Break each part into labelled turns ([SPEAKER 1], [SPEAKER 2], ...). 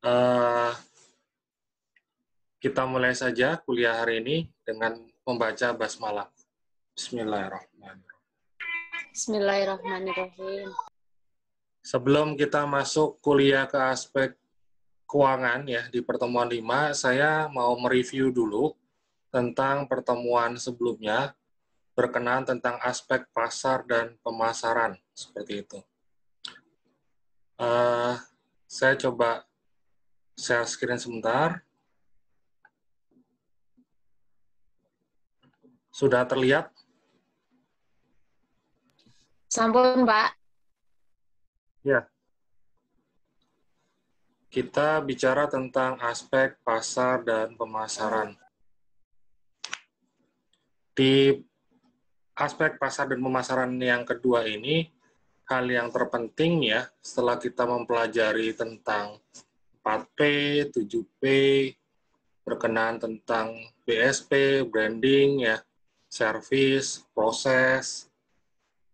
[SPEAKER 1] Eh, kita mulai saja kuliah hari ini dengan membaca basmalah. Bismillahirrahmanirrahim.
[SPEAKER 2] Bismillahirrahmanirrahim.
[SPEAKER 1] Sebelum kita masuk kuliah ke aspek keuangan ya di pertemuan 5, saya mau mereview dulu tentang pertemuan sebelumnya berkenaan tentang aspek pasar dan pemasaran seperti itu. Saya coba share screen sebentar. Sudah terlihat?
[SPEAKER 2] Sampun, Pak.
[SPEAKER 1] Ya. Kita bicara tentang aspek pasar dan pemasaran. Di aspek pasar dan pemasaran yang kedua ini, hal yang terpenting ya, setelah kita mempelajari tentang 4P, 7P, berkenaan tentang BSP, branding, ya, service, proses,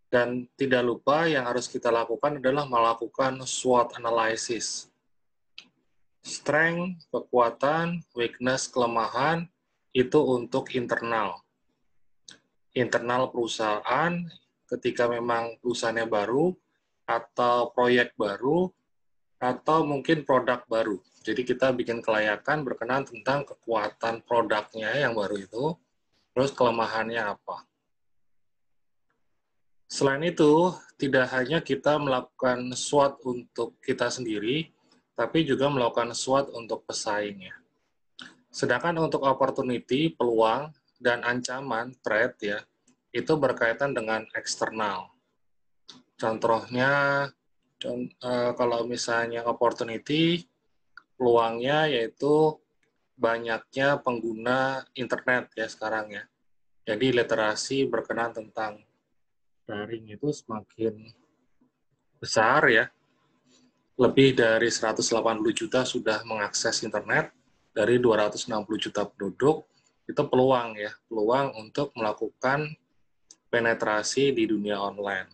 [SPEAKER 1] dan tidak lupa yang harus kita lakukan adalah melakukan SWOT analysis. Strength, kekuatan, weakness, kelemahan, itu untuk internal. Internal perusahaan, ketika memang perusahaannya baru, atau proyek baru, atau mungkin produk baru. Jadi kita bikin kelayakan berkenaan tentang kekuatan produknya yang baru itu, terus kelemahannya apa. Selain itu, tidak hanya kita melakukan SWOT untuk kita sendiri, tapi juga melakukan SWOT untuk pesaingnya. Sedangkan untuk opportunity, peluang, dan ancaman, threat ya, itu berkaitan dengan eksternal. Contohnya, kalau misalnya opportunity, peluangnya yaitu banyaknya pengguna internet ya sekarang ya. Jadi literasi berkenaan tentang daring itu semakin besar ya. Lebih dari 180 juta sudah mengakses internet, dari 260 juta penduduk, itu peluang ya, peluang untuk melakukan penetrasi di dunia online.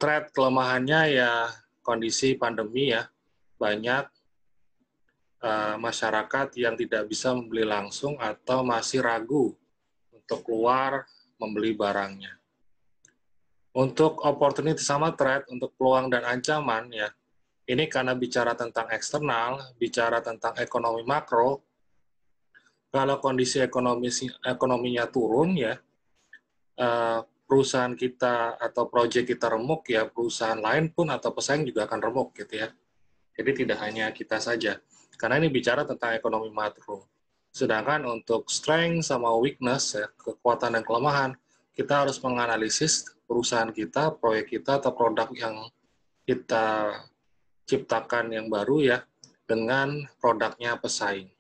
[SPEAKER 1] Threat kelemahannya ya kondisi pandemi ya, banyak masyarakat yang tidak bisa membeli langsung atau masih ragu untuk keluar membeli barangnya. Untuk opportunity sama threat, untuk peluang dan ancaman ya, ini karena bicara tentang eksternal, bicara tentang ekonomi makro, kalau kondisi ekonominya turun ya, perusahaan kita atau proyek kita remuk ya, perusahaan lain pun atau pesaing juga akan remuk gitu ya. Jadi tidak hanya kita saja, karena ini bicara tentang ekonomi makro. Sedangkan untuk strength sama weakness ya, kekuatan dan kelemahan, kita harus menganalisis perusahaan kita, proyek kita atau produk yang kita ciptakan yang baru ya, dengan produknya pesaing.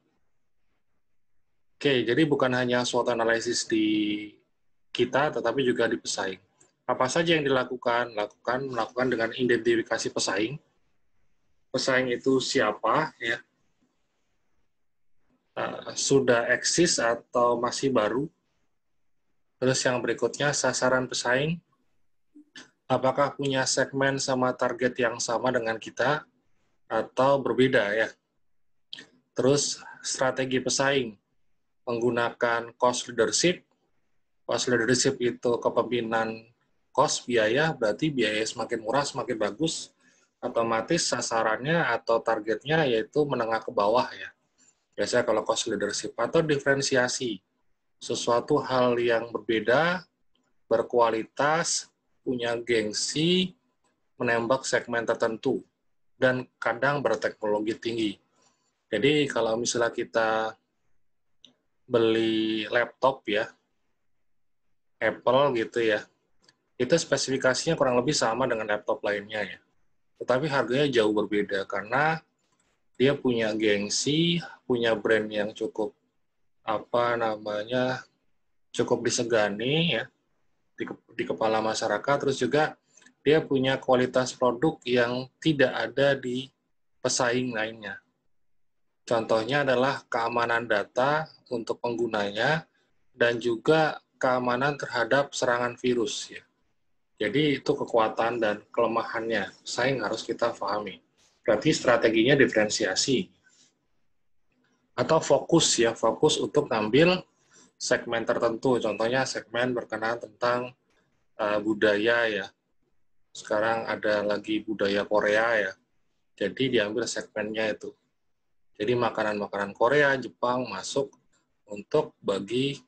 [SPEAKER 1] Oke, jadi bukan hanya SWOT analisis di kita, tetapi juga di pesaing. Apa saja yang dilakukan? Melakukan dengan identifikasi pesaing. Pesaing itu siapa? Ya, sudah eksis atau masih baru? Terus yang berikutnya, sasaran pesaing. Apakah punya segmen sama target yang sama dengan kita? Atau berbeda ya? Terus strategi pesaing. Menggunakan cost leadership. Cost leadership itu kepemimpinan cost biaya, berarti biaya semakin murah semakin bagus, otomatis sasarannya atau targetnya yaitu menengah ke bawah ya. Biasanya kalau cost leadership atau diferensiasi, sesuatu hal yang berbeda, berkualitas, punya gengsi, menembak segmen tertentu, dan kadang berteknologi tinggi. Jadi kalau misalnya kita beli laptop ya, Apple gitu ya, itu spesifikasinya kurang lebih sama dengan laptop lainnya ya. Tetapi harganya jauh berbeda karena dia punya gengsi, punya brand yang cukup cukup disegani ya di kepala masyarakat, terus juga dia punya kualitas produk yang tidak ada di pesaing lainnya. Contohnya adalah keamanan data untuk penggunanya dan juga keamanan terhadap serangan virus ya. Jadi itu kekuatan dan kelemahannya, pesaing harus kita pahami. Berarti strateginya diferensiasi. Atau fokus ya, fokus untuk ngambil segmen tertentu. Contohnya segmen berkenaan tentang budaya ya. Sekarang ada lagi budaya Korea ya. Jadi diambil segmennya itu. Jadi makanan-makanan Korea, Jepang masuk untuk bagi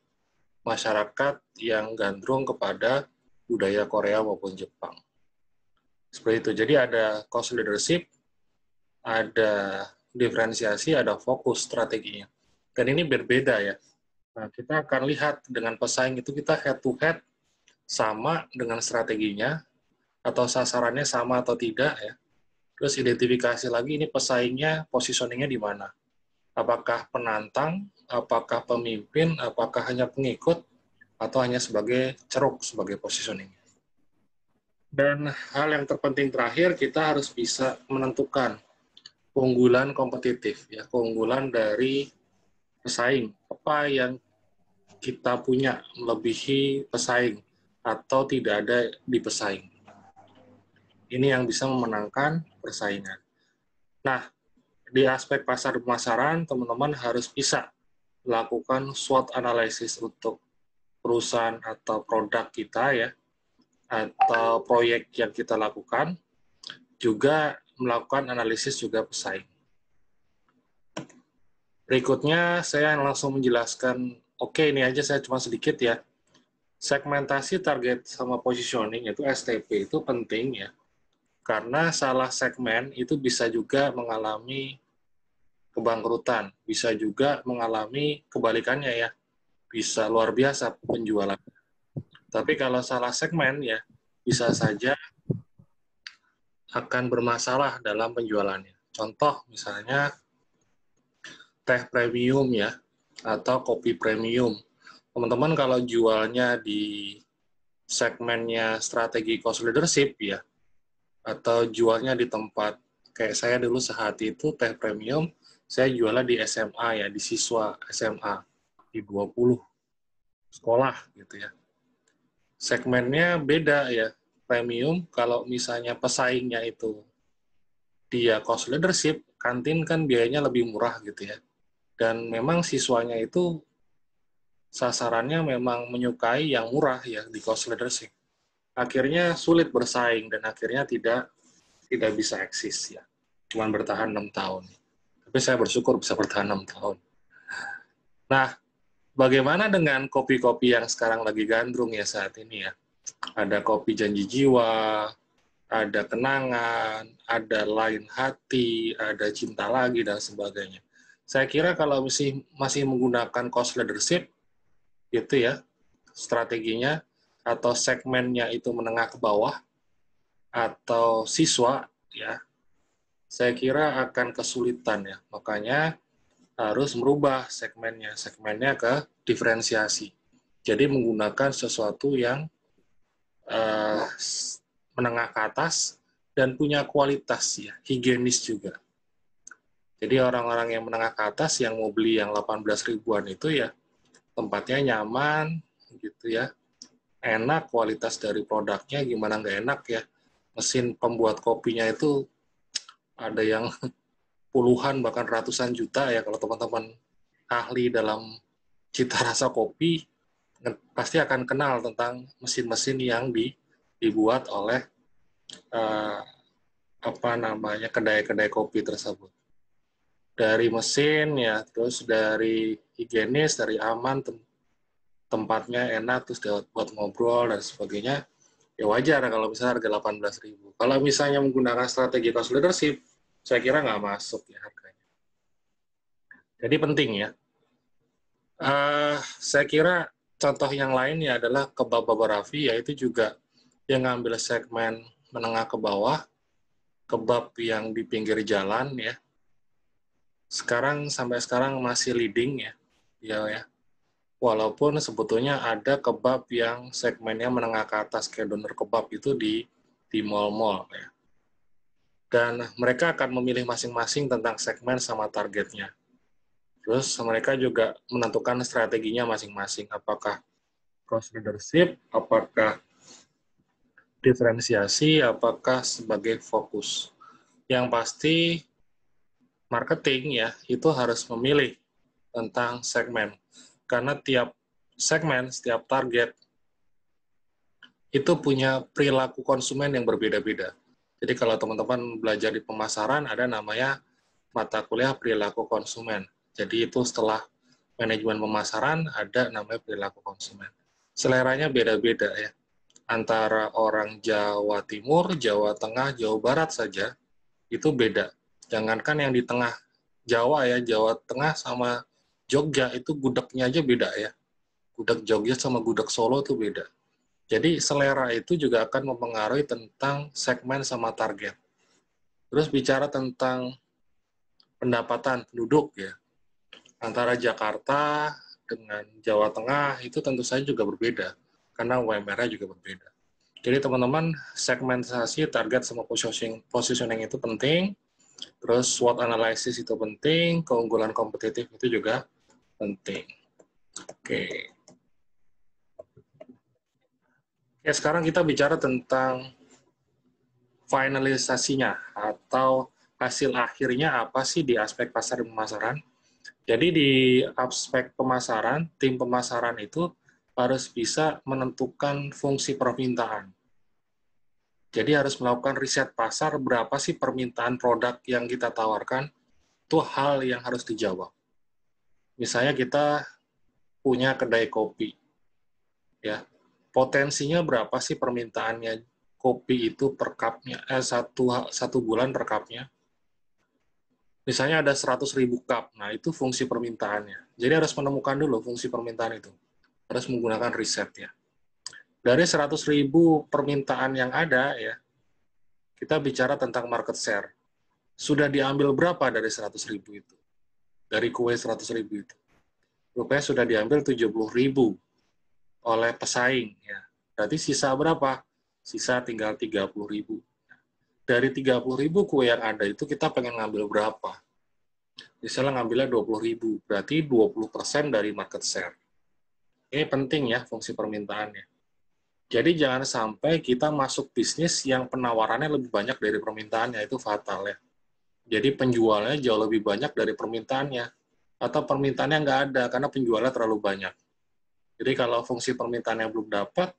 [SPEAKER 1] masyarakat yang gandrung kepada budaya Korea maupun Jepang. Seperti itu. Jadi ada cost leadership, ada diferensiasi, ada fokus strateginya. Dan ini berbeda ya. Nah, kita akan lihat dengan pesaing itu kita head to head sama dengan strateginya, atau sasarannya sama atau tidak ya. Terus identifikasi lagi ini pesaingnya, positioningnya di mana. Apakah penantang, apakah pemimpin, apakah hanya pengikut, atau hanya sebagai ceruk, sebagai positioning. Dan hal yang terpenting terakhir, kita harus bisa menentukan keunggulan kompetitif, ya, keunggulan dari pesaing. Apa yang kita punya melebihi pesaing, atau tidak ada di pesaing. Ini yang bisa memenangkan persaingan. Nah, di aspek pasar pemasaran, teman-teman harus bisa melakukan SWOT analysis untuk perusahaan atau produk kita ya, atau proyek yang kita lakukan, juga melakukan analisis juga pesaing. Berikutnya saya langsung menjelaskan, oke ini aja saya cuma sedikit ya, segmentasi target sama positioning itu STP itu penting ya, karena salah segmen itu bisa juga mengalami kebangkrutan, bisa juga mengalami kebalikannya ya, bisa luar biasa penjualan. Tapi kalau salah segmen ya, bisa saja akan bermasalah dalam penjualannya. Contoh misalnya teh premium ya, atau kopi premium. Teman-teman kalau jualnya di segmennya strategi cost leadership ya, atau jualnya di tempat, kayak saya dulu sehati itu teh premium, saya jualnya di SMA ya, di siswa SMA, di 20 sekolah gitu ya. Segmennya beda ya, premium kalau misalnya pesaingnya itu dia cost leadership, kantin kan biayanya lebih murah gitu ya. Dan memang siswanya itu sasarannya memang menyukai yang murah ya di cost leadership. Akhirnya sulit bersaing dan akhirnya tidak bisa eksis ya. Cuman bertahan 6 tahun. Tapi saya bersyukur bisa bertahan 6 tahun. Nah, bagaimana dengan kopi-kopi yang sekarang lagi gandrung ya saat ini ya? Ada kopi janji jiwa, ada kenangan, ada lain hati, ada cinta lagi, dan sebagainya. Saya kira kalau masih menggunakan cost leadership, itu ya, strateginya, atau segmennya itu menengah ke bawah, atau siswa, ya, saya kira akan kesulitan ya. Makanya harus merubah segmennya ke diferensiasi. Jadi menggunakan sesuatu yang menengah ke atas dan punya kualitas ya, higienis juga. Jadi orang-orang yang menengah ke atas yang mau beli yang 18 ribuan itu ya tempatnya nyaman gitu ya, enak, kualitas dari produknya gimana nggak enak ya. Mesin pembuat kopinya itu ada yang puluhan bahkan ratusan juta ya, kalau teman-teman ahli dalam cita rasa kopi pasti akan kenal tentang mesin-mesin yang dibuat oleh kedai-kedai kopi tersebut. Dari mesin ya, terus dari higienis, dari aman, tempatnya enak, terus buat ngobrol dan sebagainya, ya wajar kalau misalnya harga 18.000. Kalau misalnya menggunakan strategi cost leadership, saya kira nggak masuk ya harganya. Jadi penting ya. Saya kira contoh yang lainnya adalah kebab Baba Raffi, yaitu juga yang ngambil segmen menengah ke bawah, kebab yang di pinggir jalan ya. Sampai sekarang masih leading ya. Walaupun sebetulnya ada kebab yang segmennya menengah ke atas kayak doner kebab itu di mall-mall ya. Dan mereka akan memilih masing-masing tentang segmen sama targetnya. Terus mereka juga menentukan strateginya masing-masing, apakah cross leadership, apakah diferensiasi, apakah sebagai fokus. Yang pasti marketing ya itu harus memilih tentang segmen. Karena tiap segmen, setiap target itu punya perilaku konsumen yang berbeda-beda. Jadi kalau teman-teman belajar di pemasaran ada namanya mata kuliah perilaku konsumen. Jadi itu setelah manajemen pemasaran ada namanya perilaku konsumen. Seleranya beda-beda ya. Antara orang Jawa Timur, Jawa Tengah, Jawa Barat saja itu beda. Jangankan yang di tengah Jawa ya, Jawa Tengah sama Jogja itu gudegnya aja beda ya. Gudeg Jogja sama gudeg Solo itu beda. Jadi selera itu juga akan mempengaruhi tentang segmen sama target. Terus bicara tentang pendapatan penduduk ya. Antara Jakarta dengan Jawa Tengah itu tentu saja juga berbeda karena UMR-nya juga berbeda. Jadi teman-teman segmentasi target sama positioning itu penting. Terus SWOT analysis itu penting, keunggulan kompetitif itu juga penting. Oke. Ya, sekarang kita bicara tentang finalisasinya atau hasil akhirnya apa sih di aspek pasar dan pemasaran. Jadi di aspek pemasaran, tim pemasaran itu harus bisa menentukan fungsi permintaan. Jadi harus melakukan riset pasar berapa sih permintaan produk yang kita tawarkan, itu hal yang harus dijawab. Misalnya kita punya kedai kopi, ya potensinya berapa sih permintaannya kopi itu per cupnya, satu bulan per cupnya. Misalnya ada 100.000 cup, nah itu fungsi permintaannya. Jadi harus menemukan dulu fungsi permintaan itu. Harus menggunakan riset ya. Dari 100.000 permintaan yang ada ya, kita bicara tentang market share. Sudah diambil berapa dari 100.000 itu? Dari kue 100.000 itu. Rupanya sudah diambil 70.000 oleh pesaing ya. Berarti sisa berapa? Sisa tinggal 30.000. Dari 30.000 kue yang ada itu kita pengen ngambil berapa? Misalnya ngambilnya 20.000, berarti 20% dari market share. Ini penting ya fungsi permintaannya. Jadi jangan sampai kita masuk bisnis yang penawarannya lebih banyak dari permintaannya, itu fatal ya. Jadi penjualnya jauh lebih banyak dari permintaannya, atau permintaannya nggak ada karena penjualnya terlalu banyak. Jadi kalau fungsi permintaannya belum dapat,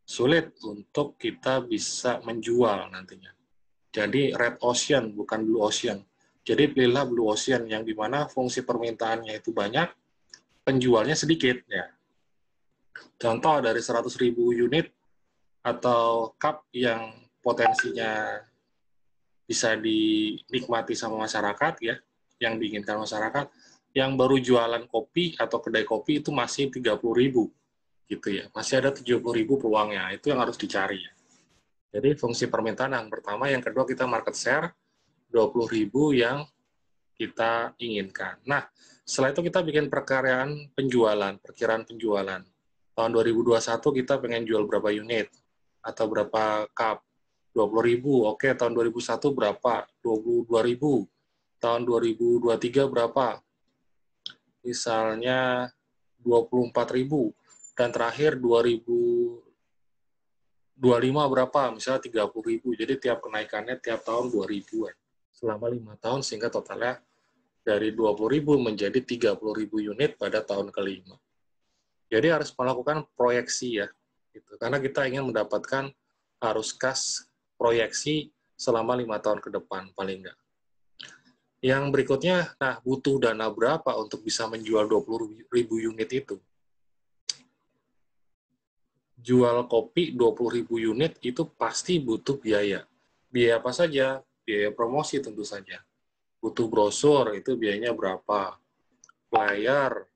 [SPEAKER 1] sulit untuk kita bisa menjual nantinya. Jadi red ocean, bukan blue ocean. Jadi pilihlah blue ocean yang dimana fungsi permintaannya itu banyak, penjualnya sedikit. Ya. Contoh dari 100.000 unit atau cup yang potensinya bisa dinikmati sama masyarakat, ya, yang diinginkan masyarakat, yang baru jualan kopi atau kedai kopi itu masih 30.000, gitu ya. Masih ada 70.000 peluangnya, itu yang harus dicari. Jadi fungsi permintaan yang pertama, yang kedua kita market share, 20.000 yang kita inginkan. Nah, setelah itu kita bikin perkiraan penjualan. Tahun 2021 kita pengen jual berapa unit atau berapa cup. 20.000, oke, tahun 2001 berapa? 22.000. Tahun 2023 berapa? Misalnya 24.000. Dan terakhir 2025 berapa? Misalnya 30.000. Jadi tiap kenaikannya tiap tahun 2.000-an. Selama 5 tahun sehingga totalnya dari 20.000 menjadi 30.000 unit pada tahun kelima. Jadi harus melakukan proyeksi ya, gitu. Karena kita ingin mendapatkan arus kas proyeksi selama 5 tahun ke depan paling enggak. Yang berikutnya, nah butuh dana berapa untuk bisa menjual 20.000 unit itu? Jual kopi 20.000 unit itu pasti butuh biaya. Biaya apa saja? Biaya promosi tentu saja. Butuh brosur, itu biayanya berapa? Flyer,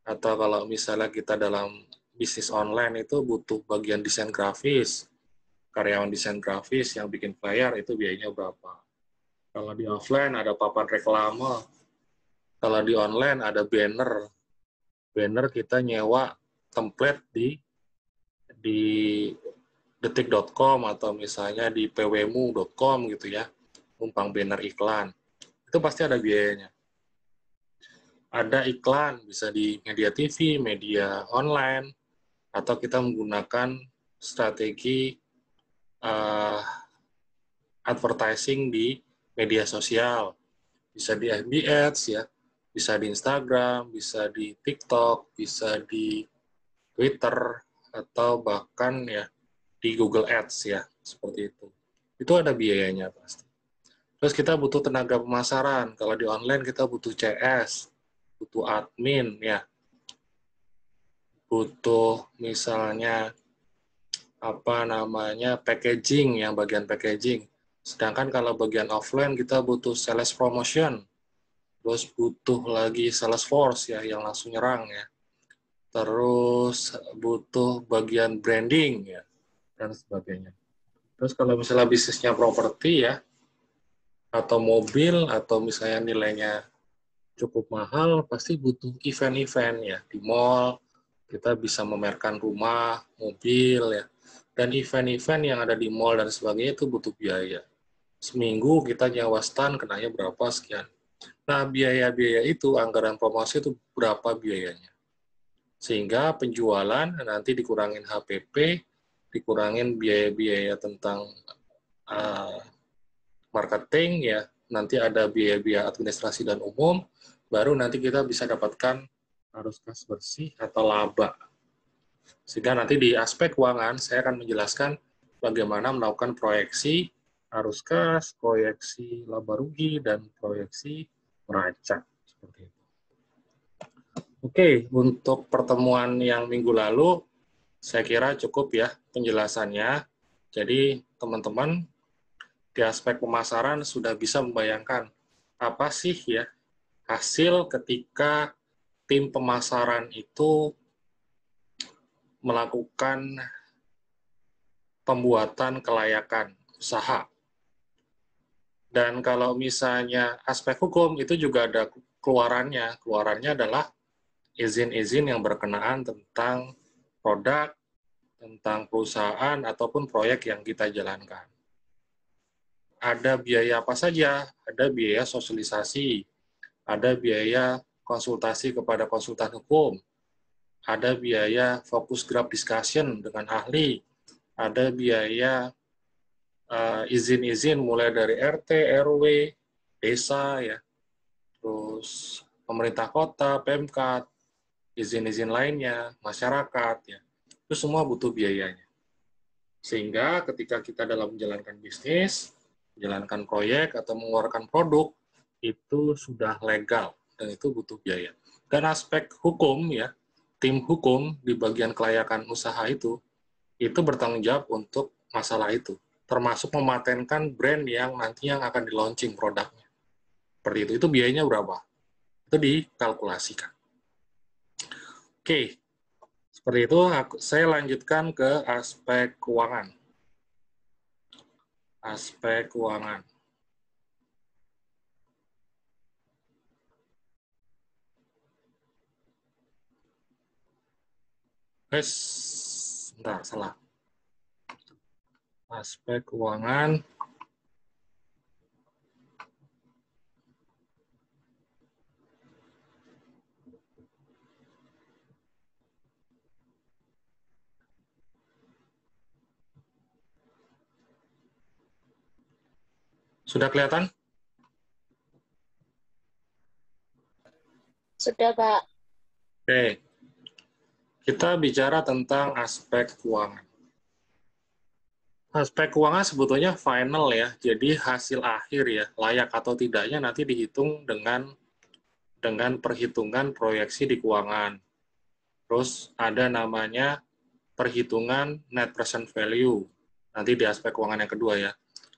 [SPEAKER 1] atau kalau misalnya kita dalam bisnis online itu butuh bagian desain grafis, karyawan desain grafis yang bikin flyer itu biayanya berapa. Kalau di offline ada papan reklame, kalau di online ada banner. Banner kita nyewa template di detik.com atau misalnya di pwmu.com gitu ya, numpang banner iklan. Itu pasti ada biayanya. Ada iklan, bisa di media TV, media online, atau kita menggunakan strategi advertising di media sosial, bisa di FB Ads ya, bisa di Instagram, bisa di TikTok, bisa di Twitter, atau bahkan ya di Google Ads ya, seperti itu. Itu ada biayanya pasti. Terus kita butuh tenaga pemasaran. Kalau di online kita butuh CS, butuh admin ya, butuh misalnya packaging, yang bagian packaging. Sedangkan kalau bagian offline kita butuh sales promotion, terus butuh lagi sales force ya yang langsung nyerang ya. Terus butuh bagian branding ya dan sebagainya. Terus kalau misalnya bisnisnya properti ya, atau mobil, atau misalnya nilainya cukup mahal, pasti butuh event-event ya. Di mall, kita bisa memamerkan rumah, mobil ya. Dan event-event yang ada di mall dan sebagainya itu butuh biaya. Seminggu kita nyawa stand, kenanya berapa sekian. Nah, biaya-biaya itu, anggaran promosi itu berapa biayanya. Sehingga penjualan nanti dikurangin HPP, dikurangin biaya-biaya tentang marketing ya, nanti ada biaya-biaya administrasi dan umum, baru nanti kita bisa dapatkan arus kas bersih atau laba. Sehingga nanti di aspek keuangan saya akan menjelaskan bagaimana melakukan proyeksi arus kas, proyeksi laba rugi, dan proyeksi neraca. Seperti itu. Oke, untuk pertemuan yang minggu lalu, saya kira cukup ya penjelasannya. Jadi teman-teman di aspek pemasaran sudah bisa membayangkan apa sih ya hasil ketika tim pemasaran itu melakukan pembuatan kelayakan usaha. Dan kalau misalnya aspek hukum itu juga ada keluarannya. Keluarannya adalah izin-izin yang berkenaan tentang produk, tentang perusahaan, ataupun proyek yang kita jalankan. Ada biaya apa saja? Ada biaya sosialisasi, ada biaya konsultasi kepada konsultan hukum, ada biaya fokus group discussion dengan ahli, ada biaya izin-izin mulai dari RT, RW, desa, ya, terus pemerintah kota, Pemkat, izin-izin lainnya, masyarakat, ya, itu semua butuh biayanya. Sehingga ketika kita dalam menjalankan bisnis, menjalankan proyek, atau mengeluarkan produk, itu sudah legal, dan itu butuh biaya. Dan aspek hukum, ya, tim hukum di bagian kelayakan usaha itu bertanggung jawab untuk masalah itu, termasuk mematenkan brand yang nantinya akan di-launching produknya. Seperti itu biayanya berapa? Itu dikalkulasikan. Oke, seperti itu saya lanjutkan ke aspek keuangan. Aspek keuangan. Bentar, salah. Aspek keuangan. Sudah kelihatan?
[SPEAKER 2] Sudah, Pak.
[SPEAKER 1] Oke. Kita bicara tentang aspek keuangan. Aspek keuangan sebetulnya final ya, jadi hasil akhir ya, layak atau tidaknya nanti dihitung dengan perhitungan proyeksi di keuangan. Terus ada namanya perhitungan net present value, nanti di aspek keuangan yang kedua ya.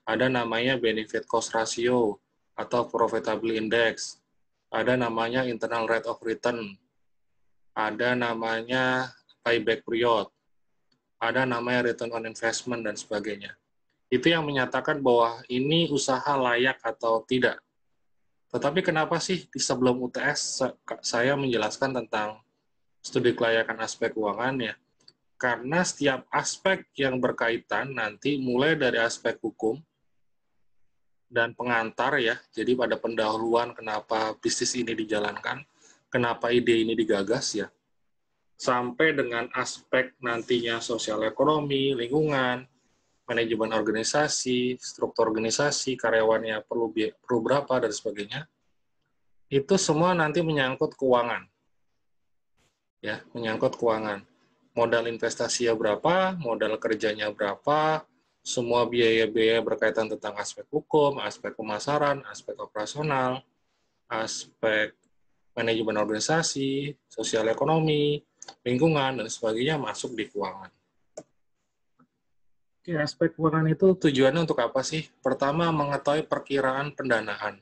[SPEAKER 1] Ada namanya benefit cost ratio atau profitability index. Ada namanya internal rate of return. Ada namanya payback period. Ada namanya return on investment, dan sebagainya. Itu yang menyatakan bahwa ini usaha layak atau tidak. Tetapi kenapa sih di sebelum UTS saya menjelaskan tentang studi kelayakan aspek keuangan ya? Karena setiap aspek yang berkaitan nanti mulai dari aspek hukum dan pengantar ya, jadi pada pendahuluan kenapa bisnis ini dijalankan, kenapa ide ini digagas ya, sampai dengan aspek nantinya sosial ekonomi, lingkungan, manajemen organisasi, struktur organisasi, karyawannya perlu berapa, dan sebagainya. Itu semua nanti menyangkut keuangan. Ya, menyangkut keuangan. Modal investasinya berapa, modal kerjanya berapa, semua biaya-biaya berkaitan tentang aspek hukum, aspek pemasaran, aspek operasional, aspek manajemen organisasi, sosial ekonomi, lingkungan, dan sebagainya masuk di keuangan. Oke, aspek keuangan itu tujuannya untuk apa sih? Pertama, mengetahui perkiraan pendanaan.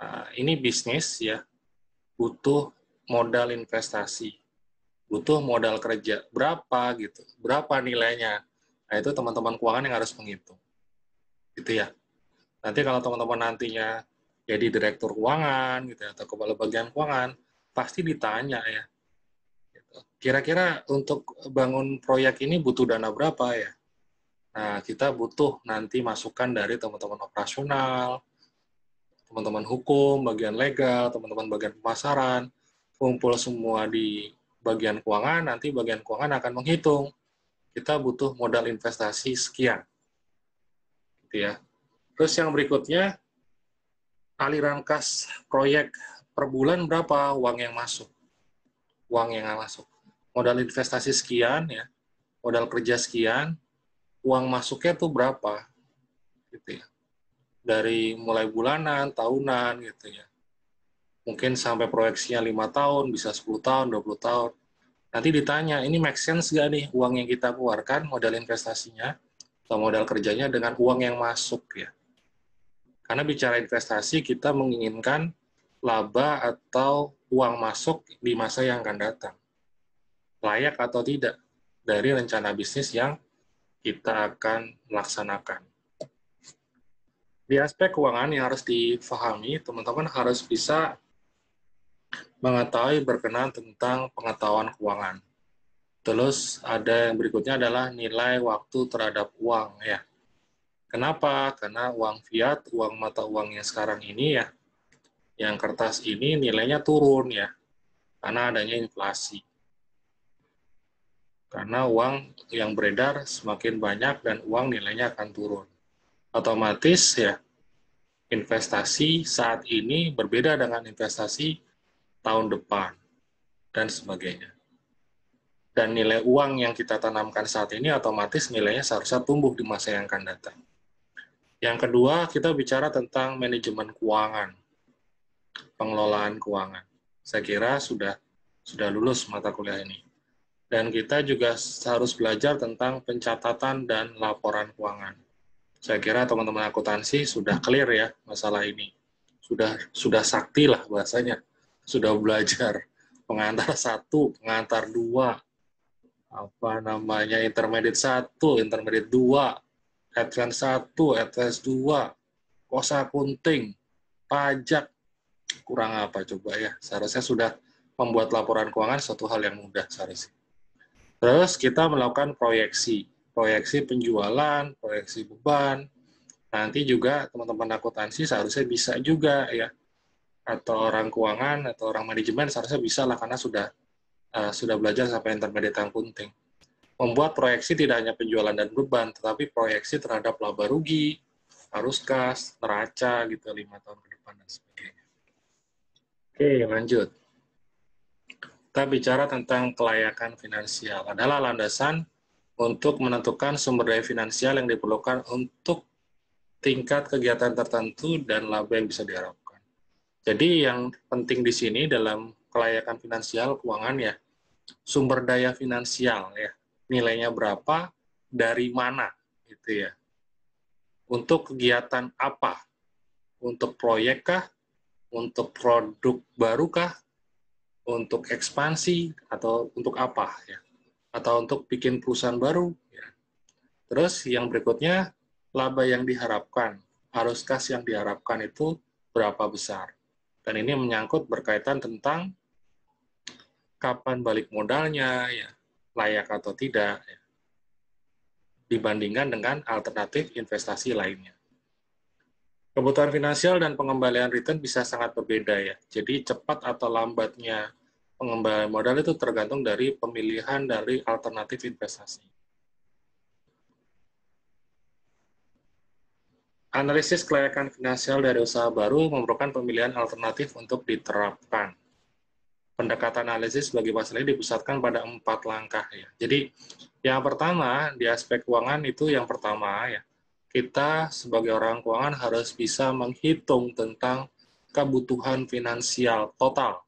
[SPEAKER 1] Nah, ini bisnis ya, butuh modal investasi, butuh modal kerja, berapa gitu, berapa nilainya. Nah, itu teman-teman keuangan yang harus menghitung. Gitu ya. Nanti kalau teman-teman nantinya jadi direktur keuangan gitu atau kepala bagian keuangan, pasti ditanya ya. Kira-kira untuk bangun proyek ini butuh dana berapa ya? Nah, kita butuh nanti masukan dari teman-teman operasional, teman-teman hukum, bagian legal, teman-teman bagian pemasaran, kumpul semua di bagian keuangan, nanti bagian keuangan akan menghitung, kita butuh modal investasi sekian. Gitu ya. Terus yang berikutnya, aliran kas proyek per bulan berapa uang yang masuk. Uang yang masuk. Modal investasi sekian, ya, modal kerja sekian, uang masuknya tuh berapa. Gitu ya. Dari mulai bulanan, tahunan, gitu ya. Mungkin sampai proyeksinya 5 tahun, bisa 10 tahun, 20 tahun. Nanti ditanya, ini make sense nggak nih uang yang kita keluarkan, modal investasinya, atau modal kerjanya dengan uang yang masuk ya. Karena bicara investasi, kita menginginkan laba atau uang masuk di masa yang akan datang. Layak atau tidak dari rencana bisnis yang kita akan laksanakan. Di aspek keuangan yang harus difahami, teman-teman harus bisa mengetahui berkenan tentang pengetahuan keuangan. Terus ada yang berikutnya adalah nilai waktu terhadap uang ya. Kenapa? Karena uang fiat, uang mata uang yang sekarang ini ya, yang kertas ini nilainya turun ya, karena adanya inflasi. Karena uang yang beredar semakin banyak dan uang nilainya akan turun. Otomatis ya, investasi saat ini berbeda dengan investasi tahun depan, dan sebagainya. Dan nilai uang yang kita tanamkan saat ini otomatis nilainya seharusnya tumbuh di masa yang akan datang. Yang kedua, kita bicara tentang manajemen keuangan, pengelolaan keuangan. Saya kira sudah lulus mata kuliah ini. Dan kita juga harus belajar tentang pencatatan dan laporan keuangan. Saya kira teman-teman akuntansi sudah clear ya masalah ini. Sudah sakti lah bahasanya. Sudah belajar pengantar 1, pengantar 2, intermediate 1, intermediate 2, advance 1, advance 2, kosa akunting, pajak, kurang apa coba ya. Seharusnya sudah membuat laporan keuangan suatu hal yang mudah seharusnya. Terus kita melakukan proyeksi penjualan, proyeksi beban. Nanti juga teman-teman akuntansi seharusnya bisa juga ya, atau orang keuangan atau orang manajemen seharusnya bisa lah karena sudah belajar sampai intermediate accounting. Membuat proyeksi tidak hanya penjualan dan beban, tetapi proyeksi terhadap laba rugi, arus kas, neraca gitu 5 tahun ke depan dan sebagainya. Oke, lanjut. Kita bicara tentang kelayakan finansial. Adalah landasan untuk menentukan sumber daya finansial yang diperlukan untuk tingkat kegiatan tertentu dan laba yang bisa diharapkan. Jadi yang penting di sini dalam kelayakan finansial keuangan ya, sumber daya finansial ya, nilainya berapa, dari mana gitu ya. Untuk kegiatan apa? Untuk proyek kah? Untuk produk baru kah? Untuk ekspansi atau untuk apa ya? Atau untuk bikin perusahaan baru ya. Terus yang berikutnya, laba yang diharapkan, arus kas yang diharapkan itu berapa besar. Dan ini menyangkut berkaitan tentang kapan balik modalnya, ya, layak atau tidak, ya, dibandingkan dengan alternatif investasi lainnya. Kebutuhan finansial dan pengembalian return bisa sangat berbeda ya. Jadi cepat atau lambatnya pengembalian modal itu tergantung dari pemilihan dari alternatif investasi. Analisis kelayakan finansial dari usaha baru merupakan pemilihan alternatif untuk diterapkan. Pendekatan analisis bagi masalah ini dipusatkan pada 4 langkah ya. Jadi yang pertama di aspek keuangan itu yang pertama ya, kita sebagai orang keuangan harus bisa menghitung tentang kebutuhan finansial total.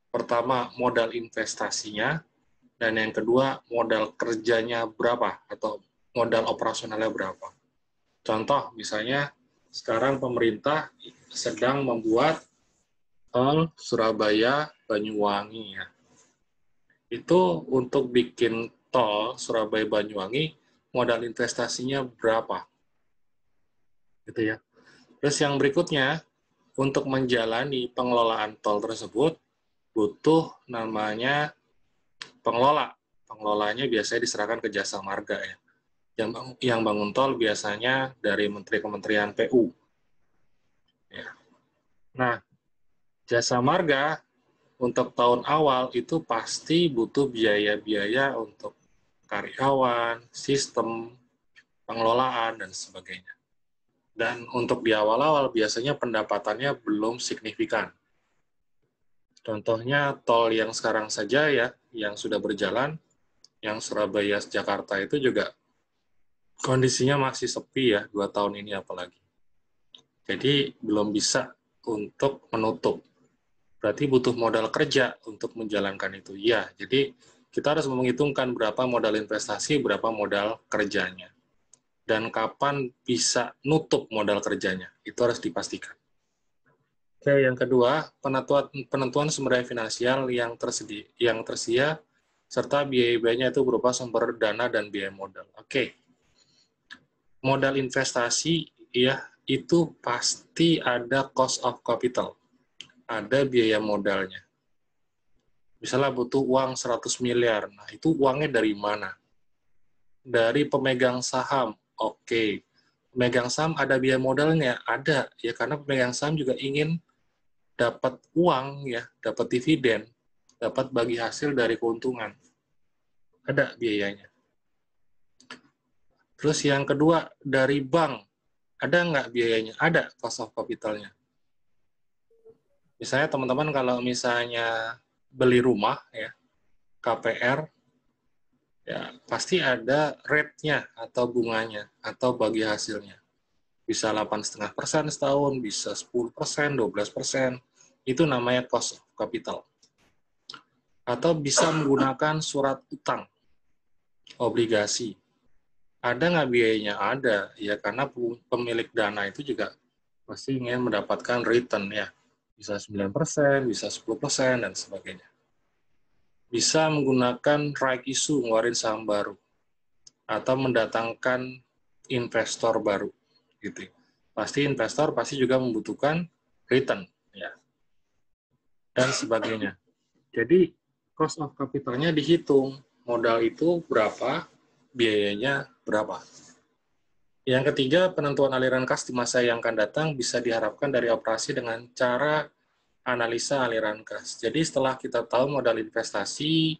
[SPEAKER 1] Pertama, modal investasinya, dan yang kedua, modal kerjanya berapa atau modal operasionalnya berapa. Contoh, misalnya sekarang pemerintah sedang membuat tol Surabaya-Banyuwangi ya. Itu untuk bikin tol Surabaya-Banyuwangi, modal investasinya berapa? Gitu ya. Terus yang berikutnya, untuk menjalani pengelolaan tol tersebut, butuh namanya pengelola. Pengelolanya biasanya diserahkan ke jasa marga ya. Yang bangun tol biasanya dari Menteri Kementerian PU. Ya. Nah, jasa marga untuk tahun awal itu pasti butuh biaya-biaya untuk karyawan, sistem, pengelolaan, dan sebagainya. Dan untuk di awal-awal biasanya pendapatannya belum signifikan. Contohnya tol yang sekarang saja ya, yang sudah berjalan, yang Surabaya-Jakarta itu juga kondisinya masih sepi ya, 2 tahun ini apalagi. Jadi belum bisa untuk menutup. Berarti butuh modal kerja untuk menjalankan itu. Ya, jadi kita harus menghitungkan berapa modal investasi, berapa modal kerjanya. Dan kapan bisa nutup modal kerjanya. Itu harus dipastikan. Oke, yang kedua, penentuan sumber daya finansial yang tersedia, serta biaya-biayanya itu berupa sumber dana dan biaya modal. Oke, modal investasi ya itu pasti ada cost of capital, ada biaya modalnya. Misalnya butuh uang 100 miliar, nah itu uangnya dari mana? Dari pemegang saham, oke. Pemegang saham ada biaya modalnya, ada ya karena pemegang saham juga ingin dapat uang ya, dapat dividen, dapat bagi hasil dari keuntungan. Ada biayanya. Terus yang kedua, dari bank, ada nggak biayanya? Ada cost of capitalnya. Misalnya teman-teman kalau misalnya beli rumah ya, KPR, ya pasti ada rate-nya atau bunganya atau bagi hasilnya. Bisa 8,5% setahun, bisa 10%, 12%, itu namanya cost of capital. Atau bisa menggunakan surat utang, obligasi. Ada nggak biayanya? Ada, ya karena pemilik dana itu juga pasti ingin mendapatkan return ya. Bisa 9%, bisa 10%, dan sebagainya. Bisa menggunakan right issue, ngeluarin saham baru. Atau mendatangkan investor baru. Gitu. Pasti investor pasti juga membutuhkan return. Ya. Dan sebagainya. Jadi, cost of capital-nya dihitung. Modal itu berapa, biayanya berapa. Yang ketiga, penentuan aliran kas di masa yang akan datang bisa diharapkan dari operasi dengan cara analisa aliran kas. Jadi setelah kita tahu modal investasi,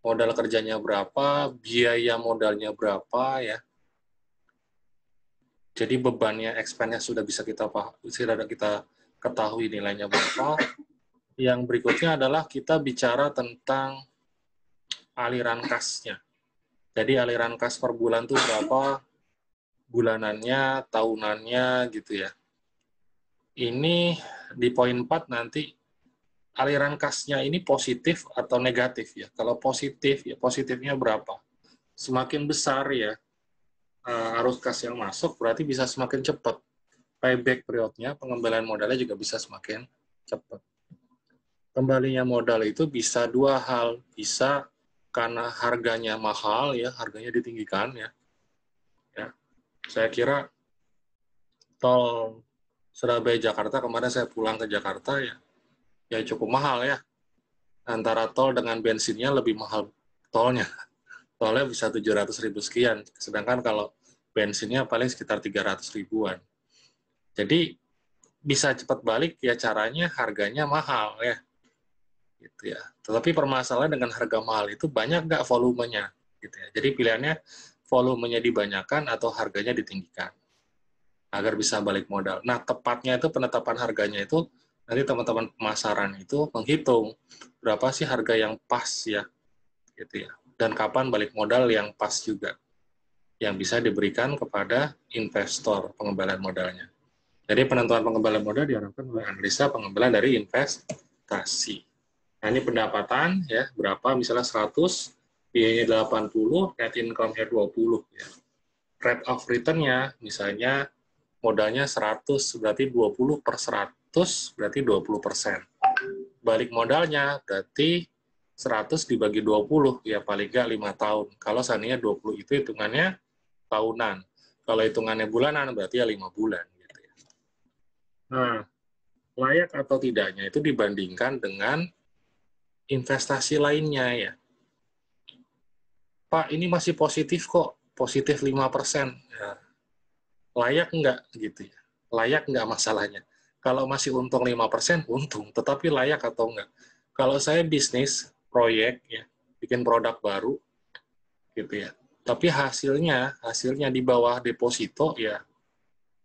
[SPEAKER 1] modal kerjanya berapa, biaya modalnya berapa ya. Jadi bebannya, expense-nya sudah kita ketahui nilainya berapa. Yang berikutnya adalah kita bicara tentang aliran kasnya. Jadi aliran kas per bulan tuh berapa, bulanannya, tahunannya gitu ya. Ini di poin 4 nanti aliran kasnya ini positif atau negatif ya. Kalau positif ya positifnya berapa? Semakin besar ya arus kas yang masuk berarti bisa semakin cepat. Payback periodnya, pengembalian modalnya juga bisa semakin cepat. Kembalinya modal itu bisa dua hal, bisa karena harganya mahal ya, harganya ditinggikan ya. Saya kira tol Surabaya Jakarta kemarin saya pulang ke Jakarta ya cukup mahal ya. Antara tol dengan bensinnya lebih mahal tolnya. Tolnya bisa 700.000 sekian, sedangkan kalau bensinnya paling sekitar 300 ribuan. Jadi bisa cepat balik ya caranya harganya mahal ya. Gitu ya. Tetapi permasalahan dengan harga mahal itu banyak nggak volumenya gitu ya. Jadi pilihannya volumenya dibanyakan atau harganya ditinggikan. agar bisa balik modal. Nah, tepatnya itu penetapan harganya itu nanti teman-teman pemasaran itu menghitung berapa sih harga yang pas ya, gitu ya. Dan kapan balik modal yang pas juga, yang bisa diberikan kepada investor pengembalian modalnya. Jadi penentuan pengembalian modal diharapkan oleh analisa pengembalian dari investasi. Nah, ini pendapatan ya, berapa misalnya 100, biayanya 80, net income-nya 20 ya. Rate of return-nya misalnya modalnya 100, berarti 20 per 100, berarti 20%. Balik modalnya berarti 100 dibagi 20, ya paling nggak 5 tahun. Kalau seandainya 20 itu hitungannya tahunan. Kalau hitungannya bulanan, berarti ya 5 bulan. Gitu ya. Nah, layak atau tidaknya itu dibandingkan dengan investasi lainnya ya. Pak, ini masih positif kok, positif 5%. Ya, layak nggak gitu ya? Layak nggak masalahnya? Kalau masih untung 5%, untung. Tetapi layak atau nggak? Kalau saya bisnis, proyek, ya, bikin produk baru, gitu ya. Tapi hasilnya di bawah deposito, ya,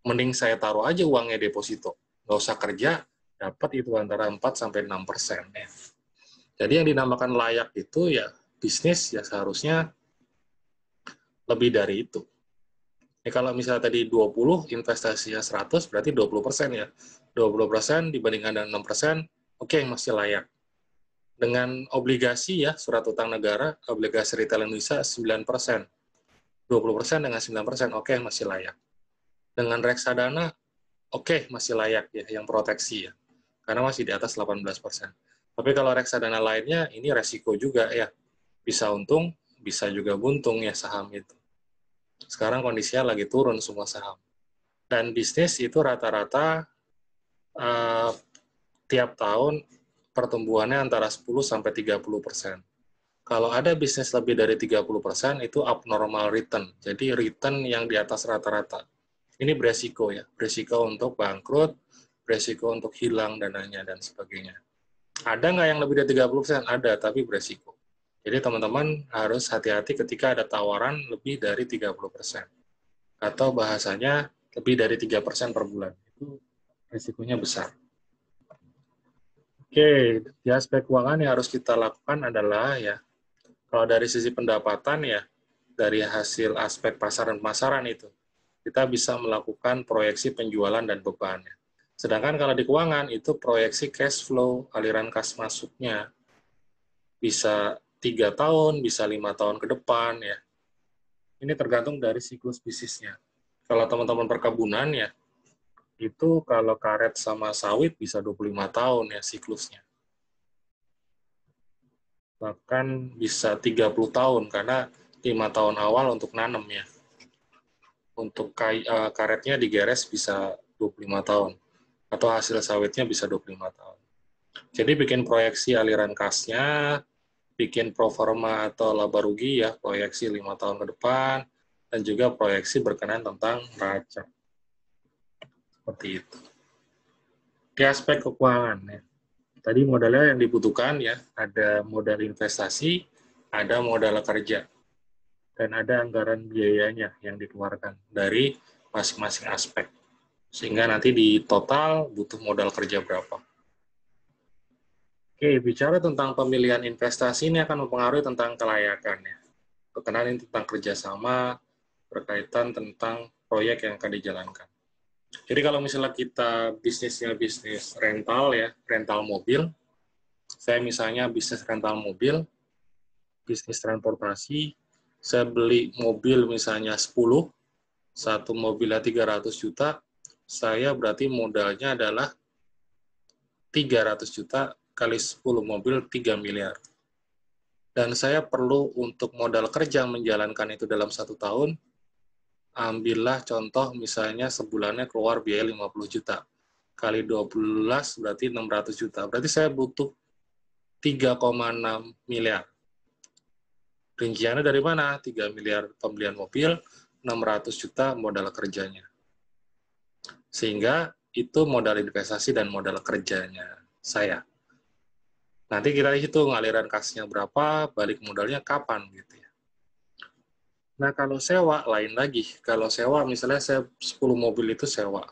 [SPEAKER 1] mending saya taruh aja uangnya deposito. Nggak usah kerja, dapat itu antara 4-6%. Ya. Jadi yang dinamakan layak itu, ya, bisnis, ya seharusnya lebih dari itu. Kalau misalnya tadi 20, investasinya 100, berarti 20% ya. 20% dibandingkan dengan 6%, oke, masih layak. Dengan obligasi ya, surat utang negara, obligasi retail Indonesia 9%. 20% dengan 9%, oke, masih layak. Dengan reksadana, oke, masih layak ya, yang proteksi ya. Karena masih di atas 18%. Tapi kalau reksadana lainnya, ini resiko juga ya. Bisa untung, bisa juga buntung ya saham itu. Sekarang kondisinya lagi turun semua saham. Dan bisnis itu rata-rata tiap tahun pertumbuhannya antara 10-30%. Kalau ada bisnis lebih dari 30%, itu abnormal return. Jadi return yang di atas rata-rata. Ini beresiko ya, beresiko untuk bangkrut, beresiko untuk hilang dananya, dan sebagainya. Ada nggak yang lebih dari 30%? Ada, tapi beresiko. Jadi teman-teman harus hati-hati ketika ada tawaran lebih dari 30%. Atau bahasanya lebih dari 3% per bulan. Itu risikonya besar. Oke, di aspek keuangan yang harus kita lakukan adalah ya, kalau dari sisi pendapatan ya, dari hasil aspek pasaran-pemasaran itu, kita bisa melakukan proyeksi penjualan dan bebannya. Sedangkan kalau di keuangan itu proyeksi cash flow, aliran kas masuknya, bisa 3 tahun, bisa 5 tahun ke depan ya. Ini tergantung dari siklus bisnisnya. Kalau teman-teman perkebunan ya, itu kalau karet sama sawit bisa 25 tahun ya siklusnya. Bahkan bisa 30 tahun, karena 5 tahun awal untuk nanam ya. Untuk karetnya digeres bisa 25 tahun, atau hasil sawitnya bisa 25 tahun. Jadi bikin proyeksi aliran kasnya, bikin proforma atau laba rugi ya, proyeksi 5 tahun ke depan, dan juga proyeksi berkenaan tentang neraca. Seperti itu. Di aspek keuangan ya. Tadi modalnya yang dibutuhkan ya, ada modal investasi, ada modal kerja, dan ada anggaran biayanya yang dikeluarkan dari masing-masing aspek. Sehingga nanti di total butuh modal kerja berapa. Oke, bicara tentang pemilihan investasi ini akan mempengaruhi tentang kelayakan ya. Berkenaan tentang kerjasama, berkaitan tentang proyek yang akan dijalankan. Jadi kalau misalnya kita bisnisnya bisnis rental ya, rental mobil, saya misalnya bisnis rental mobil, bisnis transportasi, saya beli mobil misalnya 10, satu mobilnya 300 juta, saya berarti modalnya adalah 300 juta kali 10 mobil 3 miliar. Dan saya perlu untuk modal kerja menjalankan itu dalam 1 tahun, ambillah contoh misalnya sebulannya keluar biaya 50 juta. Kali 12 berarti 600 juta. Berarti saya butuh 3,6 miliar. Rinciannya dari mana? 3 miliar pembelian mobil, 600 juta modal kerjanya. Sehingga itu modal investasi dan modal kerjanya saya. Nanti kita hitung aliran kasnya berapa, balik modalnya kapan gitu ya. Nah, kalau sewa lain lagi. Kalau sewa, misalnya saya 10 mobil itu sewa.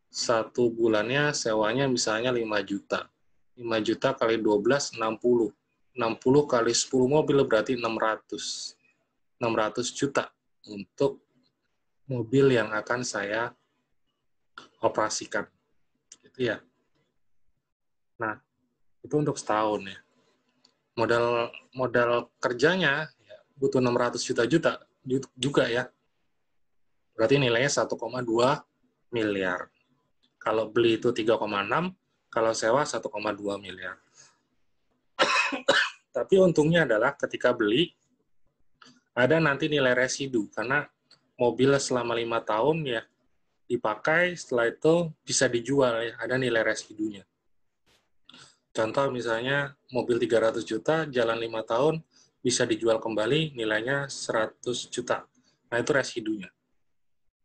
[SPEAKER 1] Satu bulannya sewanya misalnya 5 juta. 5 juta kali 12, 60. 60 kali 10 mobil berarti 600. 600 juta untuk mobil yang akan saya operasikan. Gitu ya. Nah, itu untuk setahun ya. Modal kerjanya ya, butuh 600 juta juga ya. Berarti nilainya 1,2 miliar. Kalau beli itu 3,6, kalau sewa 1,2 miliar. Tapi untungnya adalah ketika beli, ada nanti nilai residu, karena mobil selama 5 tahun ya dipakai, setelah itu bisa dijual ya, ada nilai residunya. Contoh misalnya mobil 300 juta, jalan 5 tahun, bisa dijual kembali, nilainya 100 juta. Nah, itu residunya.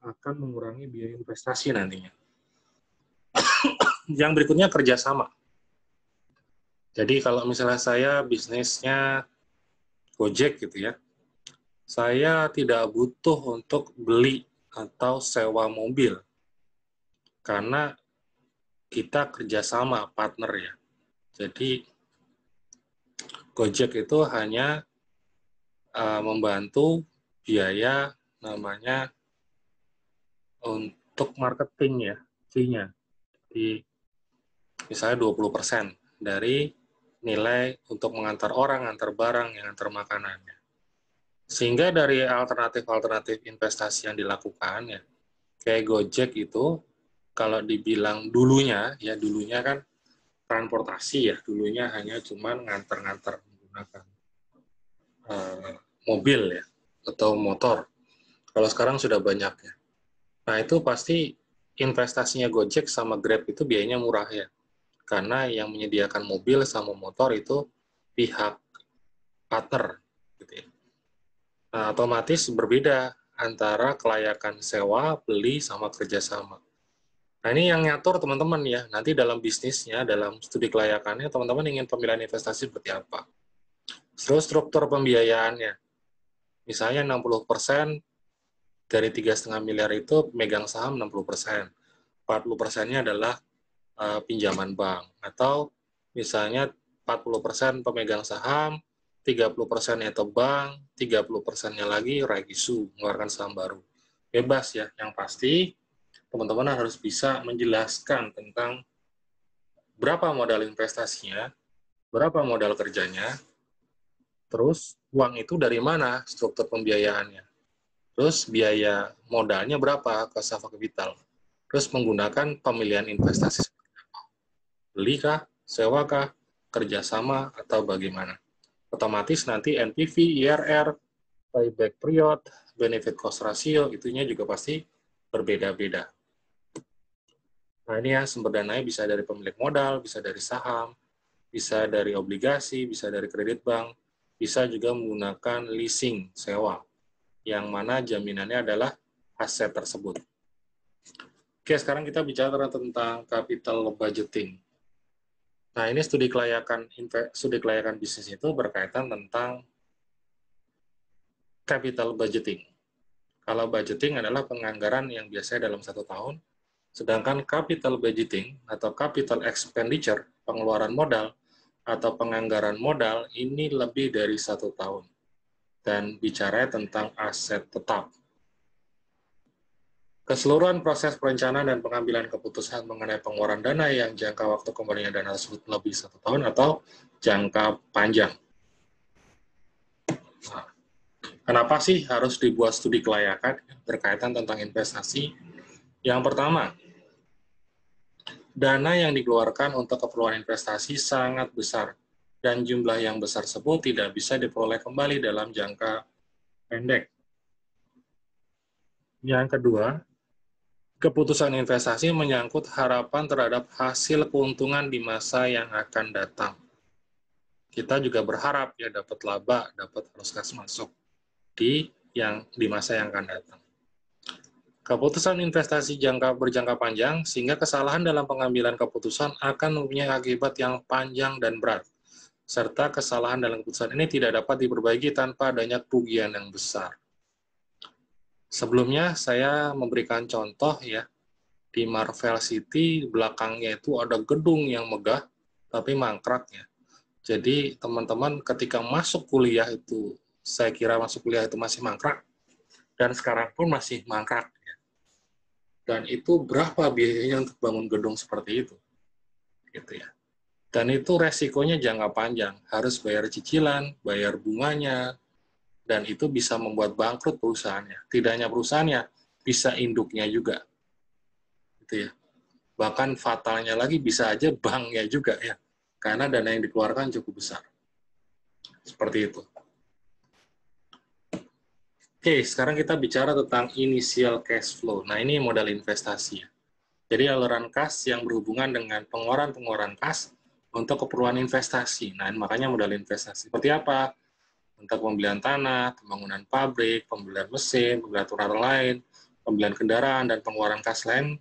[SPEAKER 1] Akan mengurangi biaya investasi nantinya. Yang berikutnya kerjasama. Jadi kalau misalnya saya bisnisnya Gojek gitu ya, saya tidak butuh untuk beli atau sewa mobil. Karena kita kerjasama, partner ya. Jadi Gojek itu hanya membantu biaya namanya untuk marketing ya, fee-nya. Jadi misalnya 20% dari nilai untuk mengantar orang, antar barang, yang antar makanannya. Sehingga dari alternatif-alternatif investasi yang dilakukan ya, kayak Gojek itu kalau dibilang dulunya kan transportasi ya, dulunya hanya cuman ngantar-ngantar menggunakan mobil ya atau motor. Kalau sekarang sudah banyak ya. Nah, itu pasti investasinya Gojek sama Grab itu biayanya murah ya. Karena yang menyediakan mobil sama motor itu pihak partner gitu ya. Nah, otomatis berbeda antara kelayakan sewa, beli, sama kerjasama. Nah, ini yang ngatur teman-teman ya. Nanti dalam bisnisnya, dalam studi kelayakannya, teman-teman ingin pemilihan investasi seperti apa. Terus struktur pembiayaannya. Misalnya 60% dari 3,5 miliar itu megang saham 60%. 40%-nya adalah pinjaman bank. Atau misalnya 40% pemegang saham, 30%-nya itu bank, 30%-nya lagi Raikisu, mengeluarkan saham baru. Bebas ya, yang pasti teman-teman harus bisa menjelaskan tentang berapa modal investasinya, berapa modal kerjanya, terus uang itu dari mana struktur pembiayaannya, terus biaya modalnya berapa ke Safa Capital, terus menggunakan pemilihan investasi beli kah, sewa kah, kerjasama, atau bagaimana. Otomatis nanti NPV, IRR, payback period, benefit cost ratio, itunya juga pasti berbeda-beda. Nah, ini ya sumber dananya bisa dari pemilik modal, bisa dari saham, bisa dari obligasi, bisa dari kredit bank, bisa juga menggunakan leasing, sewa, yang mana jaminannya adalah aset tersebut. Oke, sekarang kita bicara tentang capital budgeting. Nah, ini studi kelayakan bisnis itu berkaitan tentang capital budgeting. Kalau budgeting adalah penganggaran yang biasanya dalam 1 tahun, sedangkan capital budgeting atau capital expenditure, pengeluaran modal atau penganggaran modal ini lebih dari 1 tahun. Dan bicara tentang aset tetap. Keseluruhan proses perencanaan dan pengambilan keputusan mengenai pengeluaran dana yang jangka waktu kembalinya dana tersebut lebih 1 tahun atau jangka panjang. Nah, kenapa sih harus dibuat studi kelayakan berkaitan tentang investasi? Yang pertama, dana yang dikeluarkan untuk keperluan investasi sangat besar, dan jumlah yang besar tersebut tidak bisa diperoleh kembali dalam jangka pendek. Yang kedua, keputusan investasi menyangkut harapan terhadap hasil keuntungan di masa yang akan datang. Kita juga berharap ya dapat laba, dapat arus kas masuk di masa yang akan datang. Keputusan investasi berjangka panjang, sehingga kesalahan dalam pengambilan keputusan akan mempunyai akibat yang panjang dan berat, serta kesalahan dalam keputusan ini tidak dapat diperbaiki tanpa adanya kerugian yang besar. Sebelumnya saya memberikan contoh ya, di Marvel City belakangnya itu ada gedung yang megah tapi mangkrak ya. Jadi teman-teman ketika masuk kuliah itu, saya kira masuk kuliah itu masih mangkrak, dan sekarang pun masih mangkrak. Ya. Dan itu berapa biayanya untuk bangun gedung seperti itu? Gitu ya. Dan itu resikonya jangka panjang, harus bayar cicilan, bayar bunganya, dan itu bisa membuat bangkrut perusahaannya. Tidak hanya perusahaannya, bisa induknya juga. Gitu ya. Bahkan fatalnya lagi bisa aja banknya juga ya, karena dana yang dikeluarkan cukup besar. Seperti itu. Oke, sekarang kita bicara tentang initial cash flow. Nah, ini modal investasi. Jadi, aluran kas yang berhubungan dengan pengeluaran-pengeluaran kas untuk keperluan investasi. Nah, makanya modal investasi. Seperti apa? Untuk pembelian tanah, pembangunan pabrik, pembelian mesin, pembelian alat lain, pembelian kendaraan, dan pengeluaran kas lain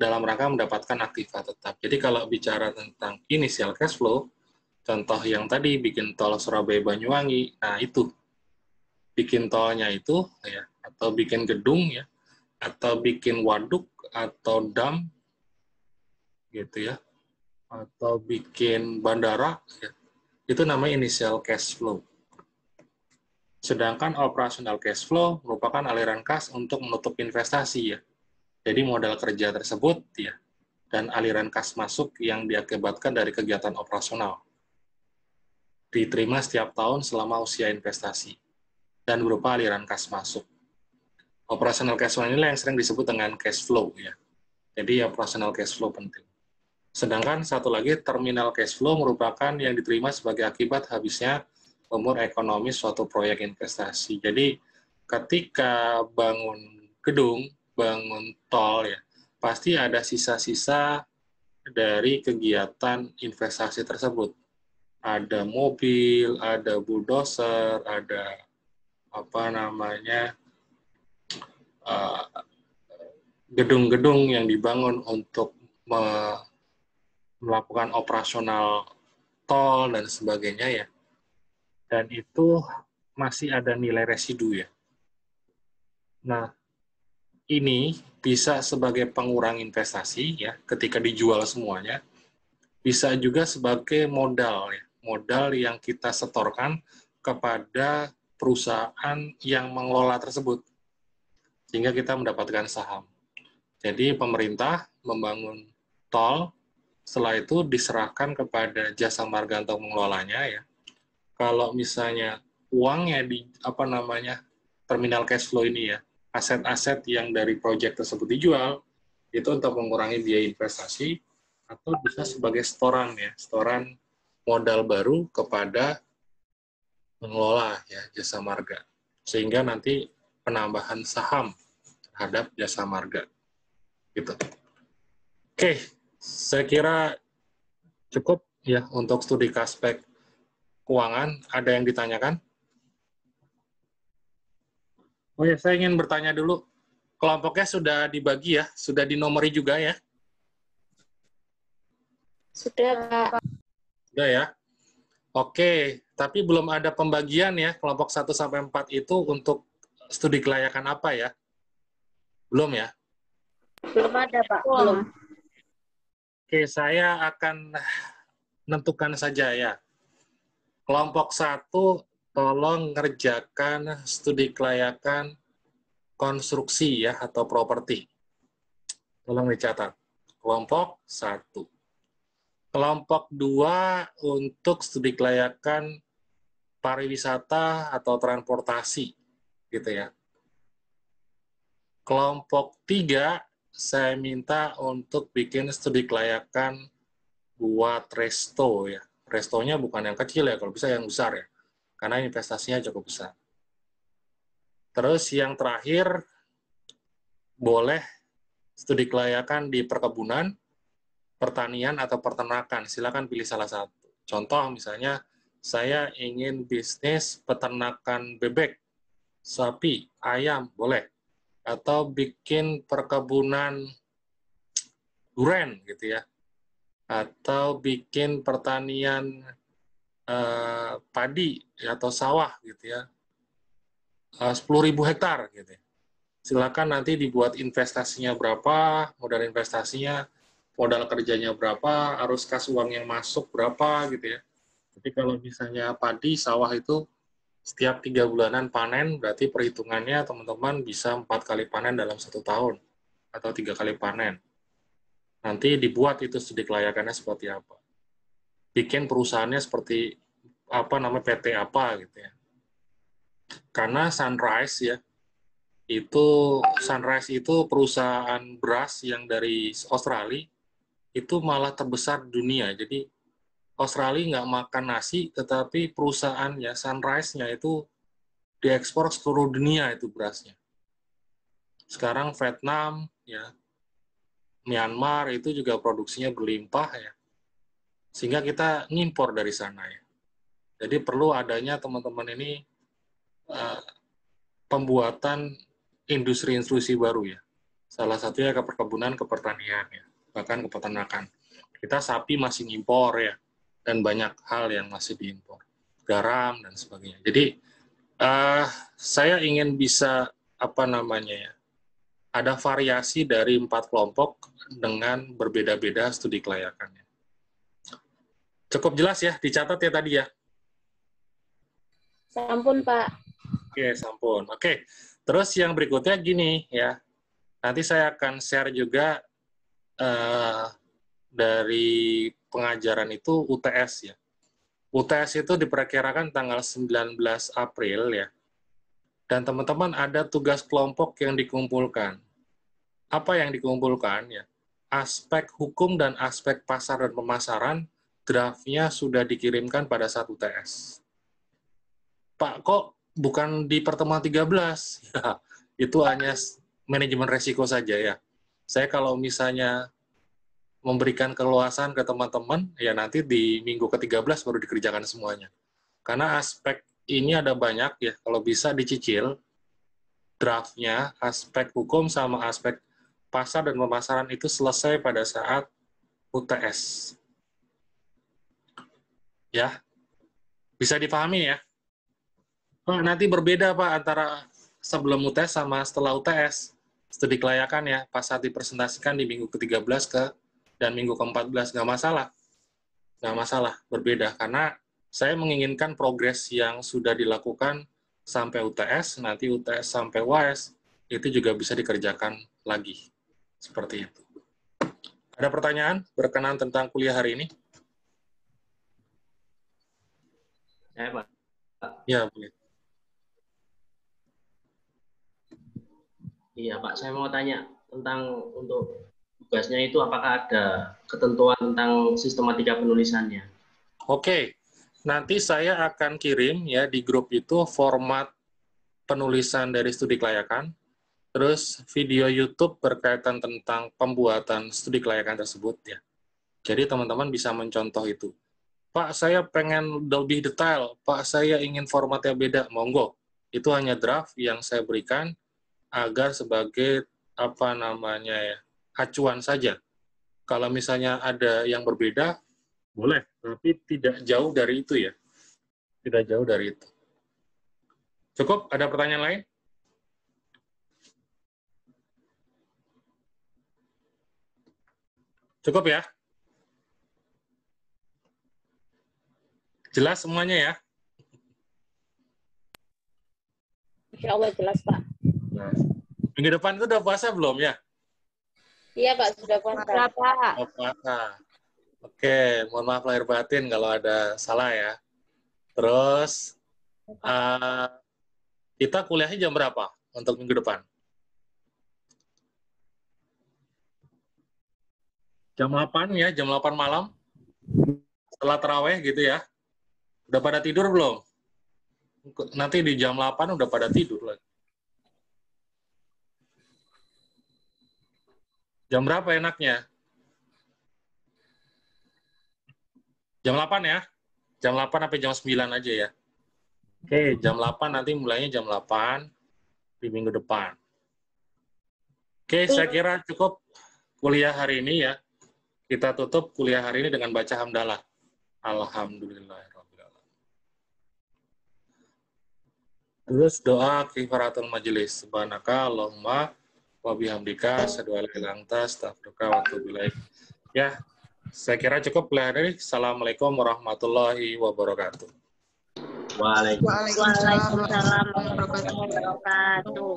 [SPEAKER 1] dalam rangka mendapatkan aktiva tetap. Jadi, kalau bicara tentang initial cash flow, contoh yang tadi bikin tol Surabaya-Banyuwangi, nah itu bikin tolnya itu ya, atau bikin gedung ya, atau bikin waduk atau dam gitu ya, atau bikin bandara ya, itu namanya initial cash flow. Sedangkan operational cash flow merupakan aliran kas untuk menutup investasi ya. Jadi modal kerja tersebut ya, dan aliran kas masuk yang diakibatkan dari kegiatan operasional diterima setiap tahun selama usia investasi dan berupa aliran kas masuk. Operational cash flow inilah yang sering disebut dengan cash flow ya. Jadi operational cash flow penting. Sedangkan satu lagi terminal cash flow merupakan yang diterima sebagai akibat habisnya umur ekonomi suatu proyek investasi. Jadi ketika bangun gedung, bangun tol ya, pasti ada sisa-sisa dari kegiatan investasi tersebut. Ada mobil, ada bulldozer, ada apa namanya gedung-gedung yang dibangun untuk melakukan operasional tol dan sebagainya ya. Dan itu masih ada nilai residu ya. Nah, ini bisa sebagai pengurang investasi ya ketika dijual semuanya, bisa juga sebagai modal ya, modal yang kita setorkan kepada perusahaan yang mengelola tersebut sehingga kita mendapatkan saham. Jadi pemerintah membangun tol, setelah itu diserahkan kepada jasa marga untuk mengelolanya ya. Kalau misalnya uangnya di apa namanya terminal cash flow ini ya, aset-aset yang dari proyek tersebut dijual, itu untuk mengurangi biaya investasi, atau bisa sebagai setoran ya, setoran modal baru kepada pengelola ya jasa marga, sehingga nanti penambahan saham terhadap jasa marga gitu. Oke, saya kira cukup ya untuk studi Kaspek keuangan. Ada yang ditanyakan? Oh ya, saya ingin bertanya dulu. Kelompoknya sudah dibagi ya? Sudah dinomori juga ya?
[SPEAKER 2] Sudah, Pak.
[SPEAKER 1] Sudah ya? Oke, tapi belum ada pembagian ya, kelompok 1-4 itu untuk studi kelayakan apa ya? Belum ya?
[SPEAKER 2] Belum ada, Pak. Belum.
[SPEAKER 1] Oke, saya akan menentukan saja ya. Kelompok 1, tolong ngerjakan studi kelayakan konstruksi ya, atau properti. Tolong dicatat. Kelompok 1. Kelompok 2 untuk studi kelayakan pariwisata atau transportasi, gitu ya. Kelompok 3, saya minta untuk bikin studi kelayakan buat resto ya. Restonya bukan yang kecil ya, kalau bisa yang besar ya, karena investasinya cukup besar. Terus yang terakhir, boleh studi kelayakan di perkebunan, pertanian, atau peternakan. Silakan pilih salah satu. Contoh misalnya, saya ingin bisnis peternakan bebek, sapi, ayam, boleh. Atau bikin perkebunan duren, gitu ya. Atau bikin pertanian padi atau sawah, gitu ya. 10.000 hektar, gitu ya. Silakan nanti dibuat investasinya berapa, modal investasinya, modal kerjanya berapa, arus kas uang yang masuk berapa gitu ya. Jadi kalau misalnya padi, sawah itu setiap 3 bulanan panen, berarti perhitungannya teman-teman bisa 4 kali panen dalam 1 tahun, atau 3 kali panen. Nanti dibuat itu studi kelayakannya seperti apa. Bikin perusahaannya seperti apa namanya PT apa gitu ya. Karena Sunrise itu perusahaan beras yang dari Australia itu malah terbesar di dunia. Jadi Australia nggak makan nasi, tetapi perusahaannya Sunrise-nya itu diekspor ke seluruh dunia itu berasnya. Sekarang Vietnam, ya, Myanmar itu juga produksinya berlimpah ya. Sehingga kita ngimpor dari sana ya. Jadi perlu adanya teman-teman ini pembuatan industri-industri baru ya. Salah satunya ke perkebunan, ke pertanian ya, bahkan ke peternakan. Kita sapi masih ngimpor ya, dan banyak hal yang masih diimpor, garam dan sebagainya. Jadi saya ingin bisa apa namanya ya, ada variasi dari 4 kelompok dengan berbeda-beda studi kelayakannya. Cukup jelas ya, dicatat ya tadi ya.
[SPEAKER 2] Sampun, Pak.
[SPEAKER 1] Oke, sampun. Oke, terus yang berikutnya gini ya. Nanti saya akan share juga dari pengajaran itu UTS ya. UTS itu diperkirakan tanggal 19 April ya. Dan teman-teman ada tugas kelompok yang dikumpulkan. Apa yang dikumpulkan ya? Aspek hukum dan aspek pasar dan pemasaran draftnya sudah dikirimkan pada saat UTS. Pak, kok bukan di pertemuan 13? Ya, itu hanya manajemen resiko saja ya. Saya kalau misalnya memberikan keluasan ke teman-teman, ya nanti di minggu ke-13 baru dikerjakan semuanya. Karena aspek ini ada banyak ya, kalau bisa dicicil draftnya, aspek hukum sama aspek pasar dan pemasaran itu selesai pada saat UTS. Ya, bisa dipahami ya? Pak, nanti berbeda Pak antara sebelum UTS sama setelah UTS. Studi kelayakan ya, pas saat dipresentasikan di minggu ke-13 dan minggu ke-14, nggak masalah. Nggak masalah, berbeda. Karena saya menginginkan progres yang sudah dilakukan sampai UTS, nanti UTS sampai UAS, itu juga bisa dikerjakan lagi. Seperti itu. Ada pertanyaan berkenaan tentang kuliah hari ini?
[SPEAKER 3] Saya, Pak.
[SPEAKER 1] Ya, boleh.
[SPEAKER 3] Iya, Pak. Saya mau tanya tentang untuk tugasnya itu apakah ada ketentuan tentang sistematika penulisannya?
[SPEAKER 1] Oke, nanti saya akan kirim ya di grup itu format penulisan dari studi kelayakan, terus video YouTube berkaitan tentang pembuatan studi kelayakan tersebut ya. Jadi teman-teman bisa mencontoh itu. Pak, saya pengen lebih detail. Pak, saya ingin formatnya beda. Monggo. Itu hanya draft yang saya berikan agar sebagai apa namanya ya, acuan saja. Kalau misalnya ada yang berbeda, boleh, tapi tidak jauh dari itu ya. Tidak jauh dari itu. Cukup? Ada pertanyaan lain? Cukup ya? Jelas semuanya ya?
[SPEAKER 2] Insya Allah jelas, Pak.
[SPEAKER 1] Nah, minggu depan itu udah puasa belum ya?
[SPEAKER 2] Iya, Pak, sudah puasa. Pak.
[SPEAKER 1] Oh, puasa. Oke, mohon maaf lahir batin kalau ada salah ya. Terus, kita kuliahnya jam berapa untuk minggu depan? Jam 8 ya, jam 8 malam? Setelah terawih gitu ya? Udah pada tidur belum? Nanti di jam 8 udah pada tidur lagi. Jam berapa enaknya? Jam 8 ya? Jam 8 sampai jam 9 aja ya? Oke, jam 8 nanti mulainya jam 8 di minggu depan. Oke, saya kira cukup kuliah hari ini ya. Kita tutup kuliah hari ini dengan baca hamdalah. Alhamdulillahirrahmanirrahim. Terus doa kifaratul majelis. Subhanaka Allahumma wa bihamdika asyhadu an la ilaha illa anta astaghfiruka wa atubu ilaik. Ya, saya kira cukup lah. Assalamualaikum warahmatullahi wabarakatuh.
[SPEAKER 3] Waalaikumsalam.
[SPEAKER 2] Waalaikumsalam warahmatullahi wabarakatuh.